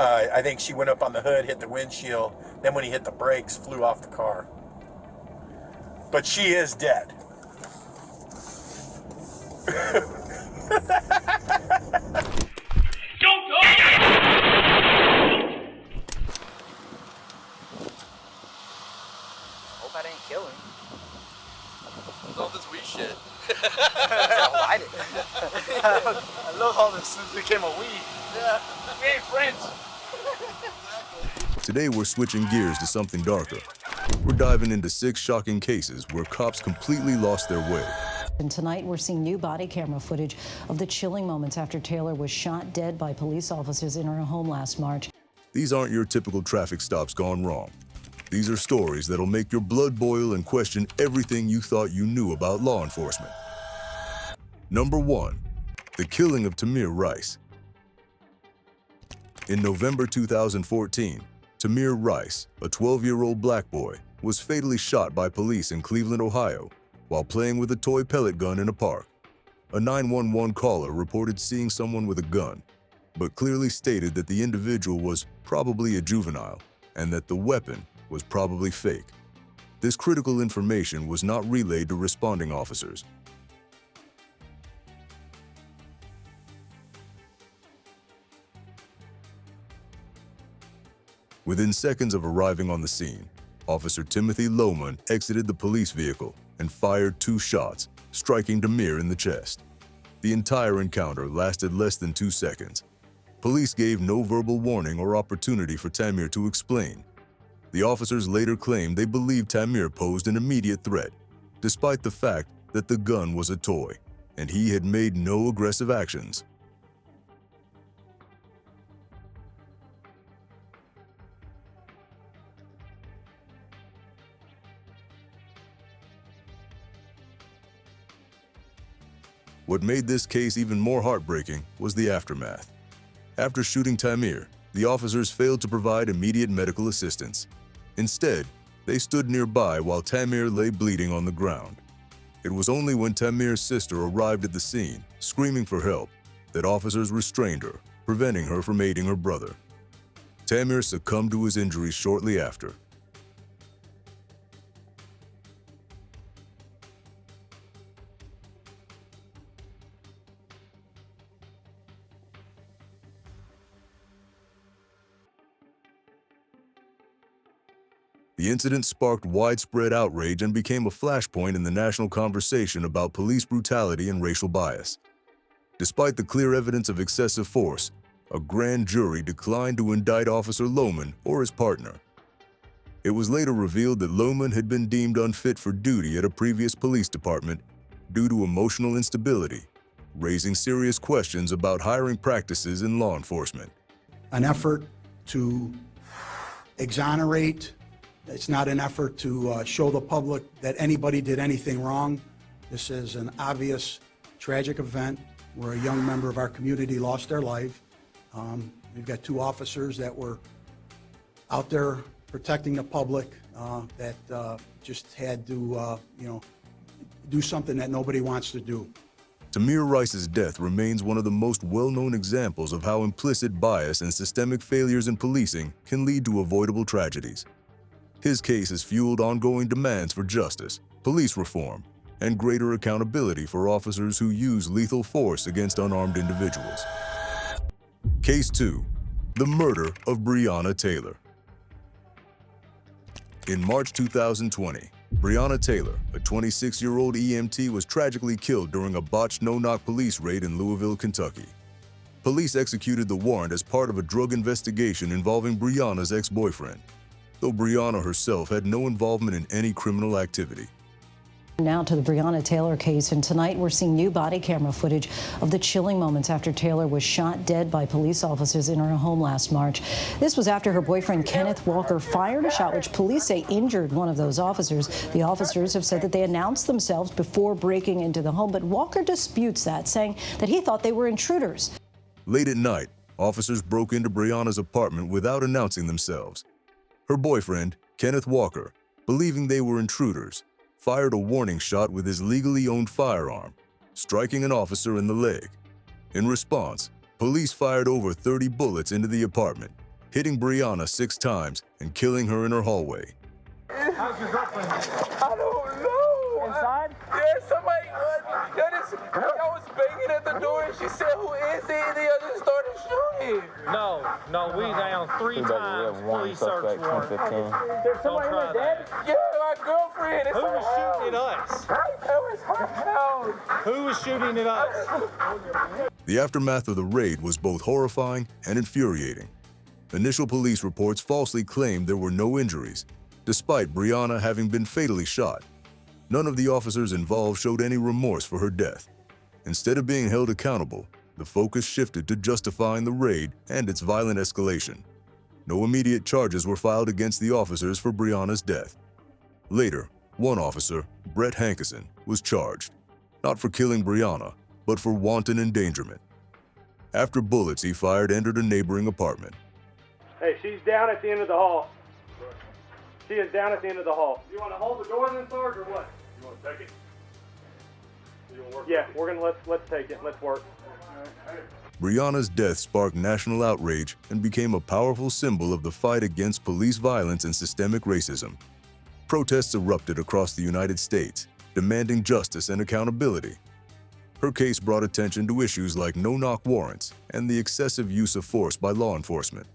I think she went up on the hood, hit the windshield. Then when he hit the brakes, flew off the car. But she is dead. Don't go! Hope I didn't kill him. What's all this weed shit? I did. I love how this became a weed. Yeah, we ain't friends. Today we're switching gears to something darker. We're diving into 6 shocking cases where cops completely lost their way. And tonight we're seeing new body camera footage of the chilling moments after Taylor was shot dead by police officers in her home last March. These aren't your typical traffic stops gone wrong. These are stories that'll make your blood boil and question everything you thought you knew about law enforcement. Number 1. The killing of Tamir Rice. In November 2014, Tamir Rice, a 12-year-old black boy, was fatally shot by police in Cleveland, Ohio, while playing with a toy pellet gun in a park. A 911 caller reported seeing someone with a gun, but clearly stated that the individual was probably a juvenile and that the weapon was probably fake. This critical information was not relayed to responding officers. Within seconds of arriving on the scene, Officer Timothy Lohman exited the police vehicle and fired 2 shots, striking Tamir in the chest. The entire encounter lasted less than 2 seconds. Police gave no verbal warning or opportunity for Tamir to explain. The officers later claimed they believed Tamir posed an immediate threat, despite the fact that the gun was a toy, and he had made no aggressive actions. What made this case even more heartbreaking was the aftermath. After shooting Tamir, the officers failed to provide immediate medical assistance. Instead, they stood nearby while Tamir lay bleeding on the ground. It was only when Tamir's sister arrived at the scene, screaming for help, that officers restrained her, preventing her from aiding her brother. Tamir succumbed to his injuries shortly after. The incident sparked widespread outrage and became a flashpoint in the national conversation about police brutality and racial bias. Despite the clear evidence of excessive force, a grand jury declined to indict Officer Lohman or his partner. It was later revealed that Lohman had been deemed unfit for duty at a previous police department due to emotional instability, raising serious questions about hiring practices in law enforcement. An effort to exonerate. It's not an effort to show the public that anybody did anything wrong. This is an obvious, tragic event where a young member of our community lost their life. We've got 2 officers that were out there protecting the public that just had to, do something that nobody wants to do. Tamir Rice's death remains one of the most well-known examples of how implicit bias and systemic failures in policing can lead to avoidable tragedies. His case has fueled ongoing demands for justice, police reform, and greater accountability for officers who use lethal force against unarmed individuals. Case 2. The murder of Breonna Taylor. In March 2020, Breonna Taylor, a 26-year-old EMT, was tragically killed during a botched no-knock police raid in Louisville, Kentucky. Police executed the warrant as part of a drug investigation involving Breonna's ex-boyfriend, though Breonna herself had no involvement in any criminal activity. Now to the Breonna Taylor case, and tonight we're seeing new body camera footage of the chilling moments after Taylor was shot dead by police officers in her home last March. This was after her boyfriend Kenneth Walker fired a shot which police say injured one of those officers. The officers have said that they announced themselves before breaking into the home, but Walker disputes that, saying that he thought they were intruders. Late at night, officers broke into Breonna's apartment without announcing themselves. Her boyfriend, Kenneth Walker, believing they were intruders, fired a warning shot with his legally owned firearm, striking an officer in the leg. In response, police fired over 30 bullets into the apartment, hitting Brianna 6 times and killing her in her hallway. How's your girlfriend? I don't know. Inside? Yeah, somebody, I was banging at the door and she said, "Who is it?" And the others started shooting. No, we down 3 times. Police search warrant. There's somebody in there dead? Yeah, my girlfriend. It's Who was shooting at us? It was her house. Who was shooting at us? The aftermath of the raid was both horrifying and infuriating. Initial police reports falsely claimed there were no injuries, despite Brianna having been fatally shot. None of the officers involved showed any remorse for her death. Instead of being held accountable, the focus shifted to justifying the raid and its violent escalation. No immediate charges were filed against the officers for Brianna's death. Later, one officer, Brett Hankerson, was charged, not for killing Brianna, but for wanton endangerment. After bullets he fired entered a neighboring apartment. Hey, she's down at the end of the hall. She is down at the end of the hall. You want to hold the door then, Sarge, or what? You want to take it? You want to work? Yeah, we're gonna let's take it. Let's work. Brianna's death sparked national outrage and became a powerful symbol of the fight against police violence and systemic racism. Protests erupted across the United States, demanding justice and accountability. Her case brought attention to issues like no-knock warrants and the excessive use of force by law enforcement.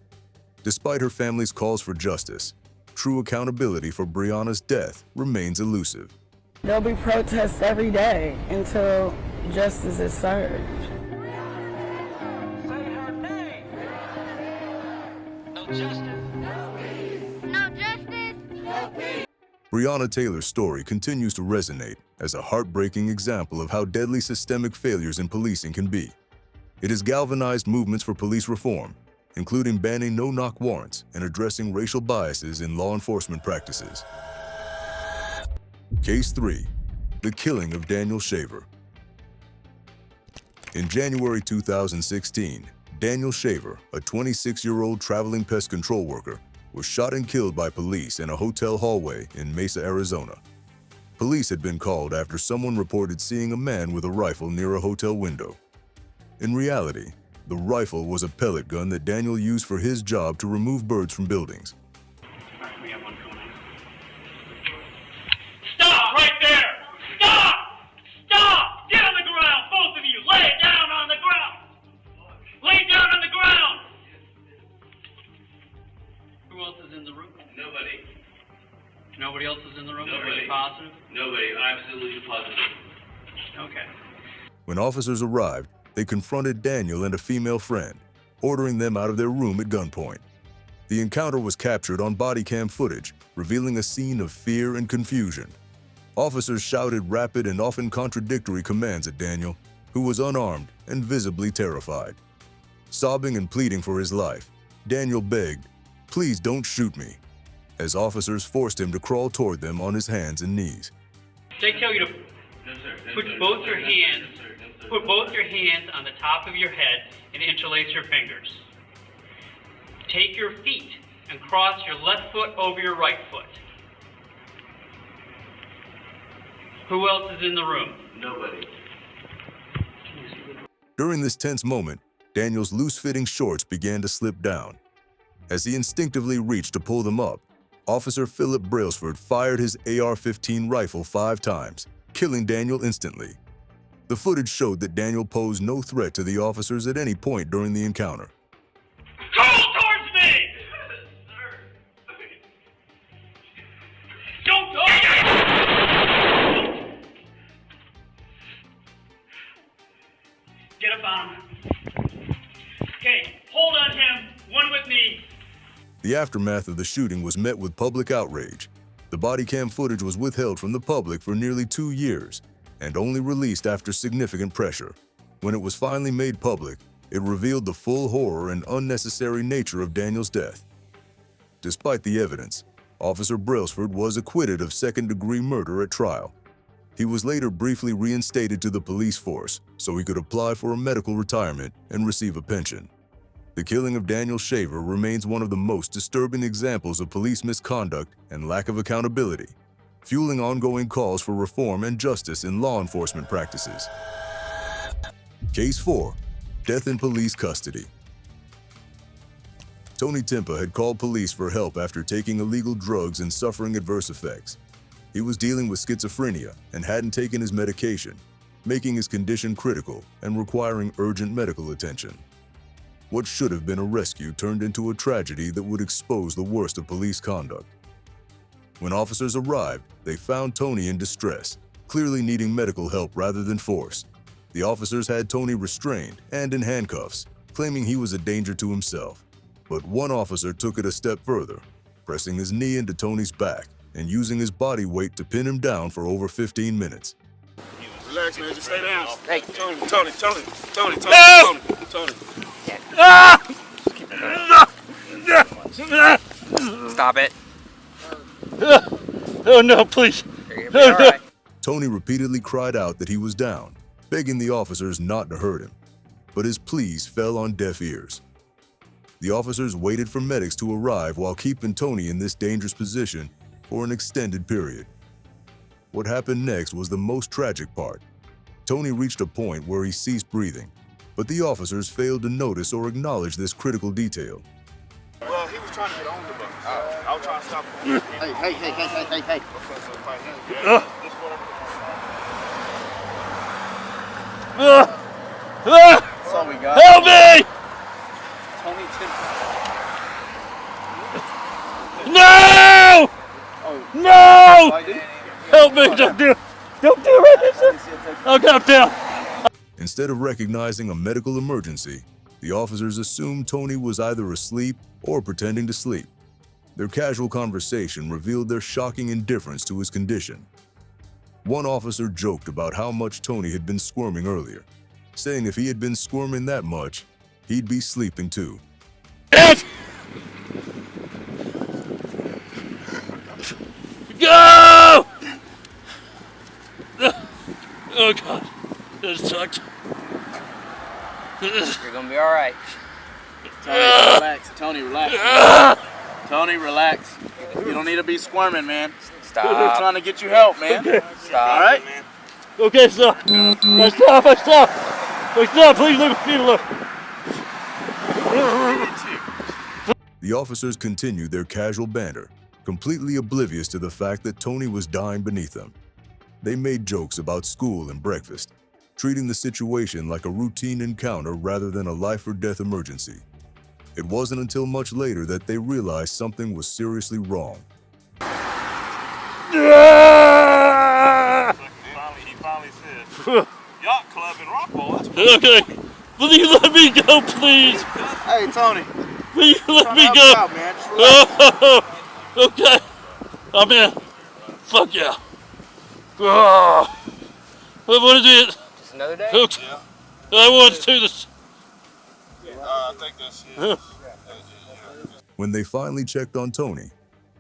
Despite her family's calls for justice, true accountability for Brianna's death remains elusive. There'll be protests every day until justice is served. Say her name. No justice. No peace. No justice. No peace. Breonna Taylor's story continues to resonate as a heartbreaking example of how deadly systemic failures in policing can be. It has galvanized movements for police reform, including banning no-knock warrants and addressing racial biases in law enforcement practices. Case 3. The killing of Daniel Shaver. In January 2016, Daniel Shaver, a 26-year-old traveling pest control worker, was shot and killed by police in a hotel hallway in Mesa, Arizona. Police had been called after someone reported seeing a man with a rifle near a hotel window. In reality, the rifle was a pellet gun that Daniel used for his job to remove birds from buildings. We have one coming in. Stop right there! Stop! Stop! Get on the ground, both of you! Lay down on the ground! Lay down on the ground! Who else is in the room? Nobody. Nobody else is in the room? Nobody. Are you positive? Nobody. Absolutely positive. Okay. When officers arrived, they confronted Daniel and a female friend, ordering them out of their room at gunpoint. The encounter was captured on Bodycam footage, revealing a scene of fear and confusion. Officers shouted rapid and often contradictory commands at Daniel, who was unarmed and visibly terrified. Sobbing and pleading for his life, Daniel begged, "Please don't shoot me," as officers forced him to crawl toward them on his hands and knees. They tell you to put both your hands on the top of your head and interlace your fingers. Take your feet and cross your left foot over your right foot. Who else is in the room? Nobody. During this tense moment, Daniel's loose-fitting shorts began to slip down. As he instinctively reached to pull them up, Officer Philip Brailsford fired his AR-15 rifle 5 times, killing Daniel instantly. The footage showed that Daniel posed no threat to the officers at any point during the encounter. Crawl towards me! Don't go! Get up on him. Okay, hold on him. One with me. The aftermath of the shooting was met with public outrage. The Bodycam footage was withheld from the public for nearly 2 years and only released after significant pressure. When it was finally made public, it revealed the full horror and unnecessary nature of Daniel's death. Despite the evidence, Officer Brailsford was acquitted of second-degree murder at trial. He was later briefly reinstated to the police force so he could apply for a medical retirement and receive a pension. The killing of Daniel Shaver remains one of the most disturbing examples of police misconduct and lack of accountability, fueling ongoing calls for reform and justice in law enforcement practices. Case 4. Death in police custody. Tony Timpa had called police for help after taking illegal drugs and suffering adverse effects. He was dealing with schizophrenia and hadn't taken his medication, making his condition critical and requiring urgent medical attention. What should have been a rescue turned into a tragedy that would expose the worst of police conduct. When officers arrived, they found Tony in distress, clearly needing medical help rather than force. The officers had Tony restrained and in handcuffs, claiming he was a danger to himself. But one officer took it a step further, pressing his knee into Tony's back and using his body weight to pin him down for over 15 minutes. Relax, man. Just stay down. Hey, Tony. No! Tony. Ah! Stop it. Oh no, please. You're gonna be all right. Tony repeatedly cried out that he was down, begging the officers not to hurt him. But his pleas fell on deaf ears. The officers waited for medics to arrive while keeping Tony in this dangerous position for an extended period. What happened next was the most tragic part. Tony reached a point where he ceased breathing, but the officers failed to notice or acknowledge this critical detail. Well, he was trying to get on the bus. I was trying to stop him. Hey. That's all we got. Help me! Tony Timpa. No! Oh. No! Help me! Don't do it! I'll get down. Instead of recognizing a medical emergency, the officers assumed Tony was either asleep or pretending to sleep. Their casual conversation revealed their shocking indifference to his condition. One officer joked about how much Tony had been squirming earlier, saying if he had been squirming that much, he'd be sleeping too. Go! Oh God, that sucked. You're gonna be all right. Tony, relax. Tony, relax. Tony, relax. You don't need to be squirming, man. Stop. We're trying to get you help, man. Stop. All right? Okay, stop. I stop. Please leave me feet alone. The officers continued their casual banter, completely oblivious to the fact that Tony was dying beneath them. They made jokes about school and breakfast, treating the situation like a routine encounter rather than a life or death emergency. It wasn't until much later that they realized something was seriously wrong. He finally said, yacht club in Rockville. Okay, please let me go, please. Hey, Tony. Please let me help go. you out, man. Just relax. Okay, I'm in. Fuck yeah. What is it? Just another day? Okay. I want to do this. I think that's it. When they finally checked on Tony,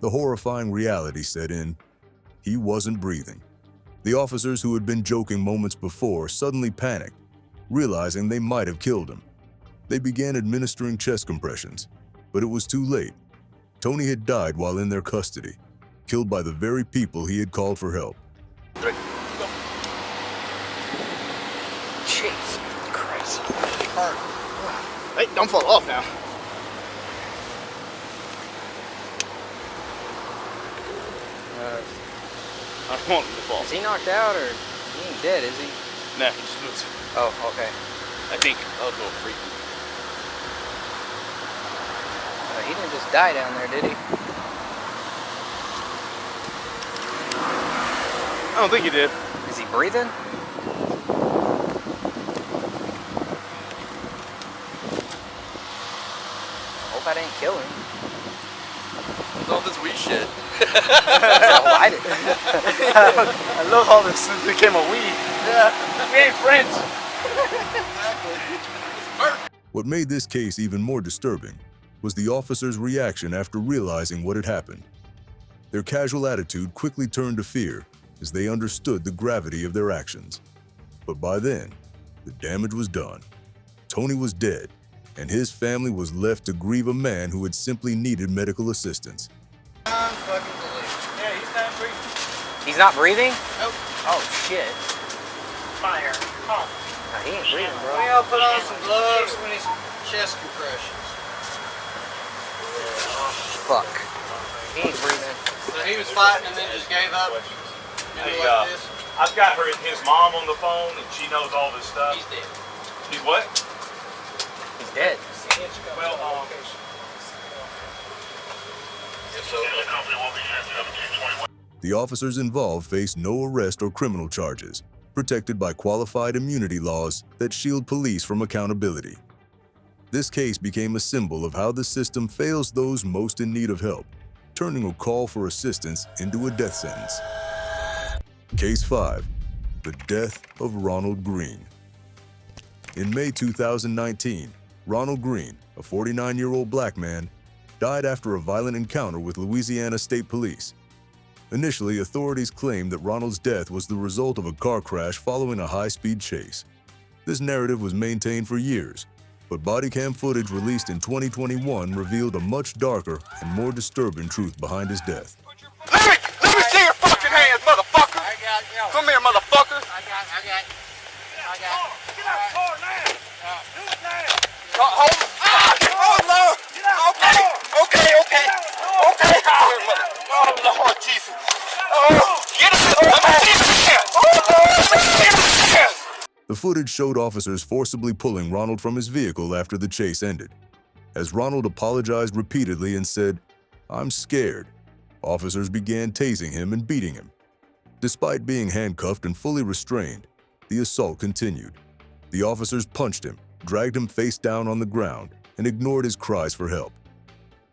the horrifying reality set in. He wasn't breathing. The officers who had been joking moments before suddenly panicked, realizing they might have killed him. They began administering chest compressions, but it was too late. Tony had died while in their custody, killed by the very people he had called for help. Jeez Christ. Hey, don't fall off now. I don't want him to fall. Is he knocked out or he ain't dead, is he? Nah, he just moves. Oh, okay. I think I'll go freaky. He didn't just die down there, did he? I don't think he did. Is he breathing? I hope I didn't kill him. What's all this weed shit? I'll light it. I love how this became a weed. Yeah, we ain't friends. What made this case even more disturbing was the officers' reaction after realizing what had happened. Their casual attitude quickly turned to fear as they understood the gravity of their actions. But by then, the damage was done. Tony was dead, and his family was left to grieve a man who had simply needed medical assistance. Yeah, he's not breathing. He's not breathing? Nope. Oh, shit. Fire. Oh. No, he ain't breathing, bro. We all put on some gloves when he's chest compressions. Fuck. He ain't breathing. So he was fighting and then just gave up? Hey, I've got his mom on the phone, and she knows all this stuff. He's dead. He's what? He's dead. Well, The officers involved faced no arrest or criminal charges, protected by qualified immunity laws that shield police from accountability. This case became a symbol of how the system fails those most in need of help, turning a call for assistance into a death sentence. Case 5. The death of Ronald Green. In May 2019, Ronald Green, a 49-year-old black man, died after a violent encounter with Louisiana State Police. Initially, authorities claimed that Ronald's death was the result of a car crash following a high-speed chase. This narrative was maintained for years, but Bodycam footage released in 2021 revealed a much darker and more disturbing truth behind his death. Let me see your fucking hands, motherfucker. Come here, motherfucker. I got it. Get out the car now. Do it now. Hold it. Oh, Lord. Okay. Oh, Lord Jesus. Oh, get out. Let me see your hands. Oh, Lord. Let me see your hands. The footage showed officers forcibly pulling Ronald from his vehicle after the chase ended. As Ronald apologized repeatedly and said, "I'm scared," officers began tasing him and beating him. Despite being handcuffed and fully restrained, the assault continued. The officers punched him, dragged him face down on the ground, and ignored his cries for help.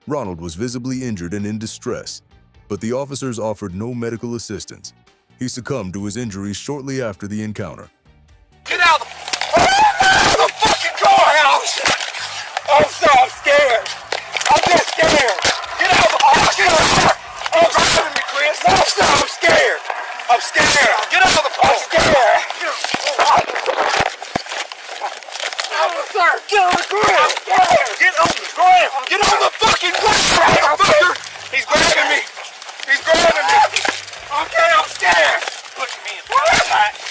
Ronald was visibly injured and in distress, but the officers offered no medical assistance. He succumbed to his injuries shortly after the encounter. Get out of the fucking car house! I'm so scared. I'm just scared. Get out of the fucking car! Oh, driving me, Chris. No, sir, I'm scared. I'm scared. Get out of the car. I'm scared. Sir, get on the ground. I'm scared. Get on the ground. Get on the fucking ground, motherfucker. He's grabbing me. Okay, I'm scared.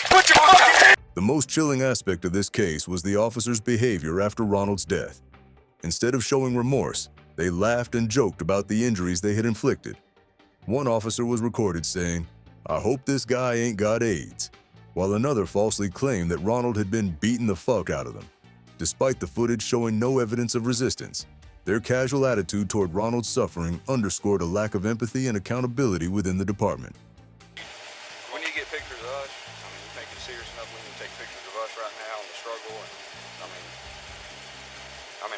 Put your fucking hand. The most chilling aspect of this case was the officers' behavior after Ronald's death. Instead of showing remorse, they laughed and joked about the injuries they had inflicted. One officer was recorded saying, "I hope this guy ain't got AIDS," while another falsely claimed that Ronald had been beating the fuck out of them. Despite the footage showing no evidence of resistance, their casual attitude toward Ronald's suffering underscored a lack of empathy and accountability within the department. when you get pictures of us, you think it's serious enough when you take pictures of us right now and the struggle, and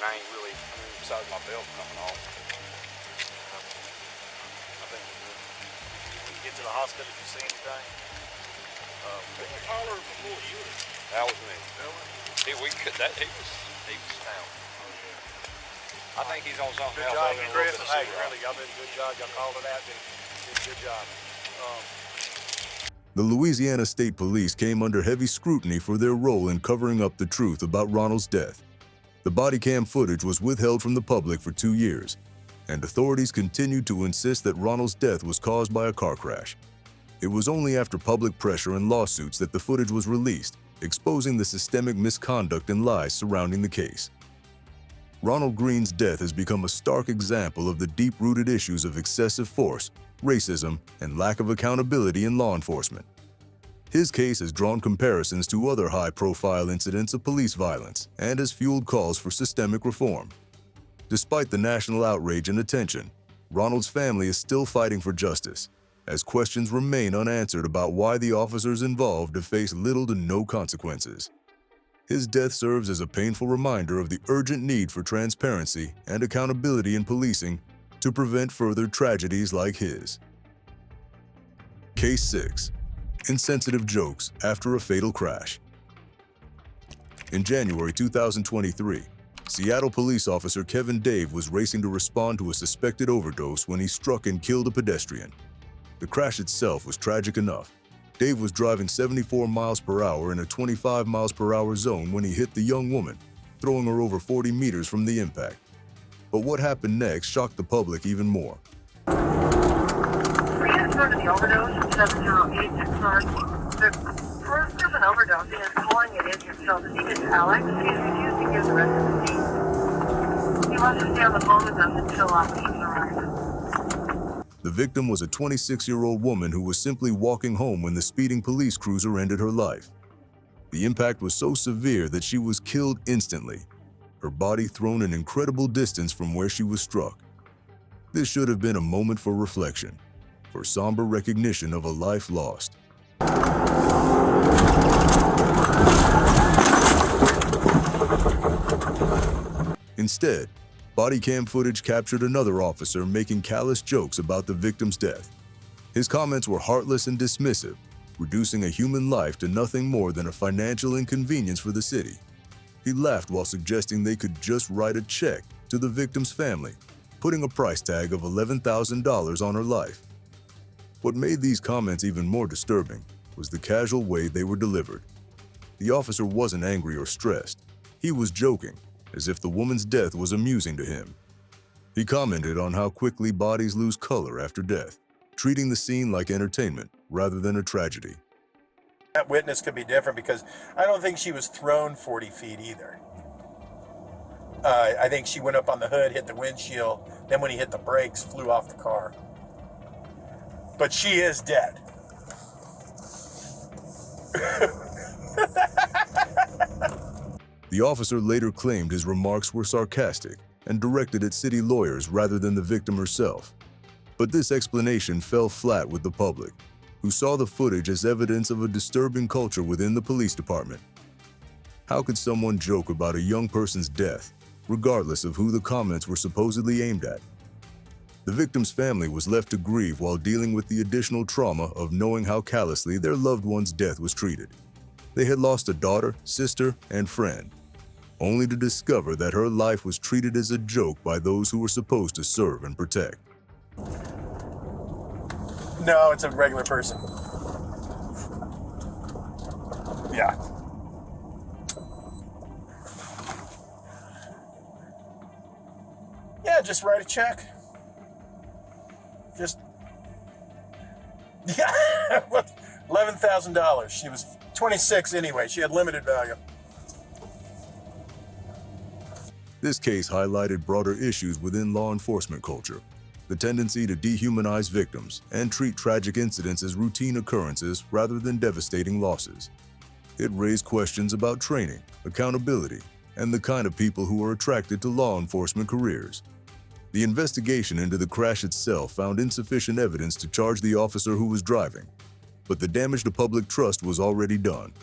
I ain't really, besides my belt coming off. I think when you get to the hospital, if you see anything, taller before you. That was me. He was down. I think he's on something else. Good job, Chris. Hey, really, y'all did a good job. Y'all called it out. Did a good job. The Louisiana State Police came under heavy scrutiny for their role in covering up the truth about Ronald's death. The Bodycam footage was withheld from the public for 2 years, and authorities continued to insist that Ronald's death was caused by a car crash. It was only after public pressure and lawsuits that the footage was released, exposing the systemic misconduct and lies surrounding the case. Ronald Green's death has become a stark example of the deep-rooted issues of excessive force, racism, and lack of accountability in law enforcement. His case has drawn comparisons to other high-profile incidents of police violence and has fueled calls for systemic reform. Despite the national outrage and attention, Ronald's family is still fighting for justice, as questions remain unanswered about why the officers involved have faced little to no consequences. His death serves as a painful reminder of the urgent need for transparency and accountability in policing to prevent further tragedies like his. Case 6. Insensitive jokes after a fatal crash. In January 2023, Seattle police officer Kevin Dave was racing to respond to a suspected overdose when he struck and killed a pedestrian. The crash itself was tragic enough. Dave was driving 74 miles per hour in a 25 miles per hour zone when he hit the young woman, throwing her over 40 meters from the impact. But what happened next shocked the public even more. Transfer to the overdose, 70861. The person of an overdose is calling it in himself. His name is Alex. He's refused to give the rest of the name. He want to stay on the phone with them until he arrives. The victim was a 26-year-old woman who was simply walking home when the speeding police cruiser ended her life. The impact was so severe that she was killed instantly, her body thrown an incredible distance from where she was struck. This should have been a moment for reflection, for somber recognition of a life lost. Instead, Bodycam footage captured another officer making callous jokes about the victim's death. His comments were heartless and dismissive, reducing a human life to nothing more than a financial inconvenience for the city. He laughed while suggesting they could just write a check to the victim's family, putting a price tag of $11,000 on her life. What made these comments even more disturbing was the casual way they were delivered. The officer wasn't angry or stressed. He was joking, as if the woman's death was amusing to him. He commented on how quickly bodies lose color after death, treating the scene like entertainment rather than a tragedy. That witness could be different because I don't think she was thrown 40 feet either. I think she went up on the hood, hit the windshield, then when he hit the brakes, flew off the car. But she is dead. The officer later claimed his remarks were sarcastic and directed at city lawyers rather than the victim herself. But this explanation fell flat with the public, who saw the footage as evidence of a disturbing culture within the police department. How could someone joke about a young person's death, regardless of who the comments were supposedly aimed at? The victim's family was left to grieve while dealing with the additional trauma of knowing how callously their loved one's death was treated. They had lost a daughter, sister, and friend, only to discover that her life was treated as a joke by those who were supposed to serve and protect. No, it's a regular person. Yeah. Yeah, just write a check. Just, yeah, $11,000. She was 26 anyway. She had limited value. This case highlighted broader issues within law enforcement culture, the tendency to dehumanize victims and treat tragic incidents as routine occurrences rather than devastating losses. It raised questions about training, accountability, and the kind of people who are attracted to law enforcement careers. The investigation into the crash itself found insufficient evidence to charge the officer who was driving, but the damage to public trust was already done.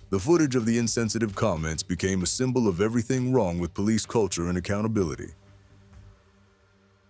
The footage of the insensitive comments became a symbol of everything wrong with police culture and accountability.